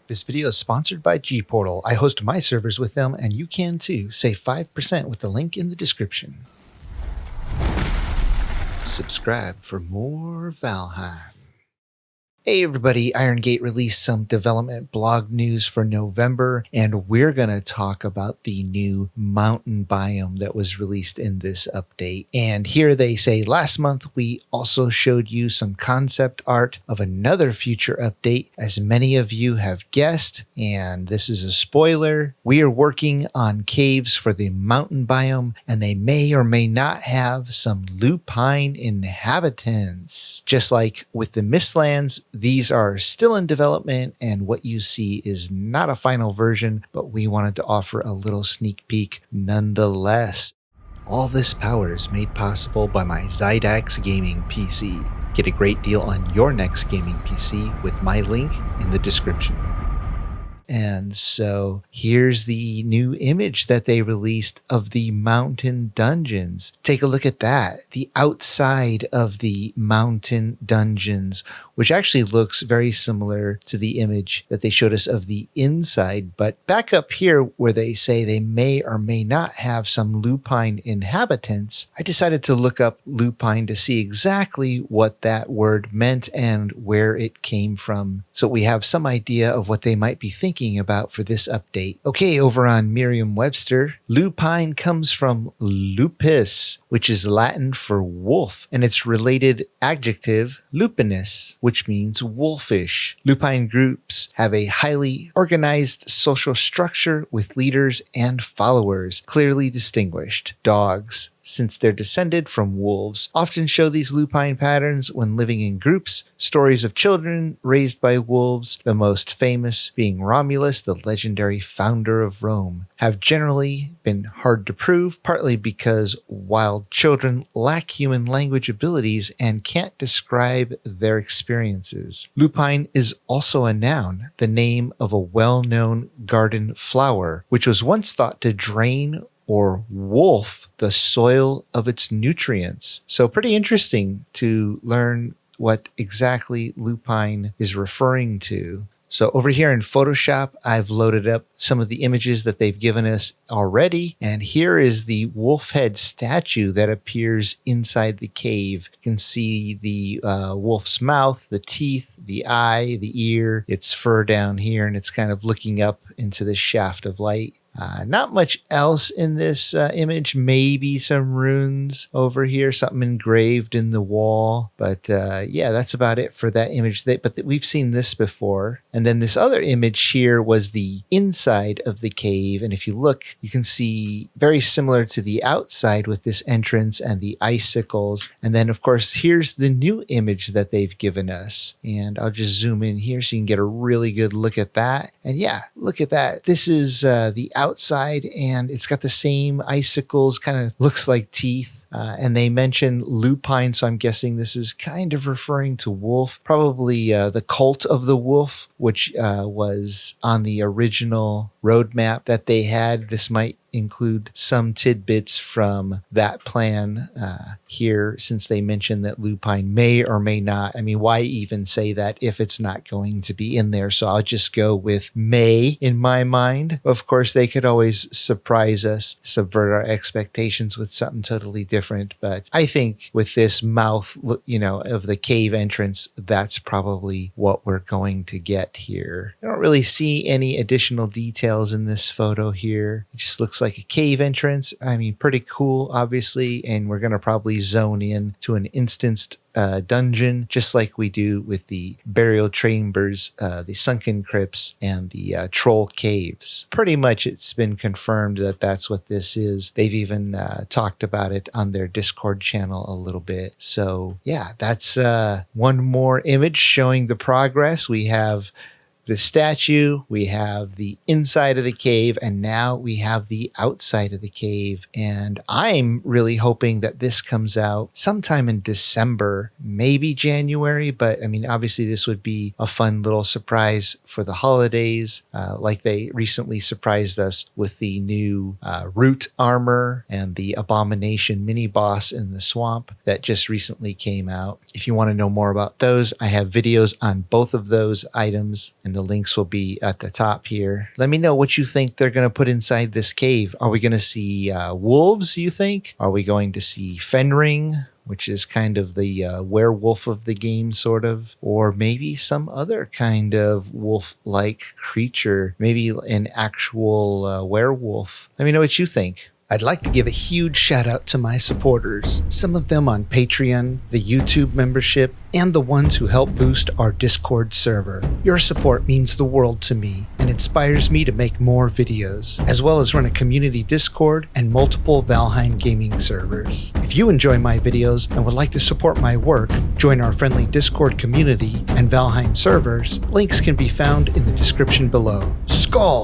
This video is sponsored by Gportal. I host my servers with them, and you can too. Save 5% with the link in the description. Subscribe for more Valheim. Hey everybody, Iron Gate released some development blog news for November, and we're going to talk about the new mountain biome that was released in this update. And here they say, last month we also showed you some concept art of another future update, as many of you have guessed, and this is a spoiler. We are working on caves for the mountain biome, and they may or may not have some lupine inhabitants. Just like with the Mistlands, these are still in development, and what you see is not a final version, but we wanted to offer a little sneak peek nonetheless. All this power is made possible by my Zydax gaming PC. Get a great deal on your next gaming PC with my link in the description. And so here's the new image that they released of the mountain dungeons. Take a look at that. The outside of the mountain dungeons, which actually looks very similar to the image that they showed us of the inside. But back up here where they say they may or may not have some lupine inhabitants, I decided to look up lupine to see exactly what that word meant and where it came from, so we have some idea of what they might be thinking about for this update. Okay, over on Merriam-Webster, lupine comes from lupus, which is Latin for wolf, and its related adjective, lupinus, which means wolfish. Lupine groups have a highly organized social structure with leaders and followers, clearly distinguished. Dogs, since they're descended from wolves, often show these lupine patterns when living in groups. Stories of children raised by wolves, the most famous being Romulus, the legendary founder of Rome, have generally been hard to prove, partly because wild children lack human language abilities and can't describe their experiences. Lupine is also a noun, the name of a well-known garden flower, which was once thought to drain or wolf the soil of its nutrients. So pretty interesting to learn what exactly lupine is referring to. So over here in Photoshop, I've loaded up some of the images that they've given us already. And here is the wolf head statue that appears inside the cave. You can see the wolf's mouth, the teeth, the eye, the ear, its fur down here, and it's kind of looking up into this shaft of light. Not much else in this image, maybe some runes over here, something engraved in the wall. But yeah, that's about it for that image. But we've seen this before. And then this other image here was the inside of the cave. And if you look, you can see very similar to the outside with this entrance and the icicles. And then, of course, here's the new image that they've given us. And I'll just zoom in here so you can get a really good look at that. And yeah, look at that. This is the outside, and it's got the same icicles, kind of looks like teeth. And they mention lupine, so I'm guessing this is kind of referring to wolf, probably the cult of the wolf, which was on the original roadmap that they had. This might include some tidbits from that plan here, since they mentioned that lupine may or may not. I mean, why even say that if it's not going to be in there? So I'll just go with may in my mind. Of course, they could always surprise us, subvert our expectations with something totally different. But I think with this mouth, you know, of the cave entrance, that's probably what we're going to get here. I don't really see any additional details in this photo here. It just looks like a cave entrance. I mean, pretty cool, obviously, and we're going to probably zone in to an instanced dungeon, just like we do with the burial chambers, the sunken crypts, and the troll caves. Pretty much it's been confirmed that that's what this is. They've even talked about it on their Discord channel a little bit. So yeah, that's one more image showing the progress. We have the statue, we have the inside of the cave, and now we have the outside of the cave. And I'm really hoping that this comes out sometime in December, maybe January. But I mean, obviously this would be a fun little surprise for the holidays, like they recently surprised us with the new root armor and the abomination mini boss in the swamp that just recently came out. If you want to know more about those, I have videos on both of those items in the links will be at the top here. Let me know what you think they're going to put inside this cave. Are we going to see wolves, you think? Are we going to see Fenring, which is kind of the werewolf of the game, sort of? Or maybe some other kind of wolf-like creature, maybe an actual werewolf. Let me know what you think. I'd like to give a huge shout out to my supporters, some of them on Patreon, the YouTube membership, and the ones who help boost our Discord server. Your support means the world to me and inspires me to make more videos, as well as run a community Discord and multiple Valheim gaming servers. If you enjoy my videos and would like to support my work, join our friendly Discord community and Valheim servers. Links can be found in the description below. Skull!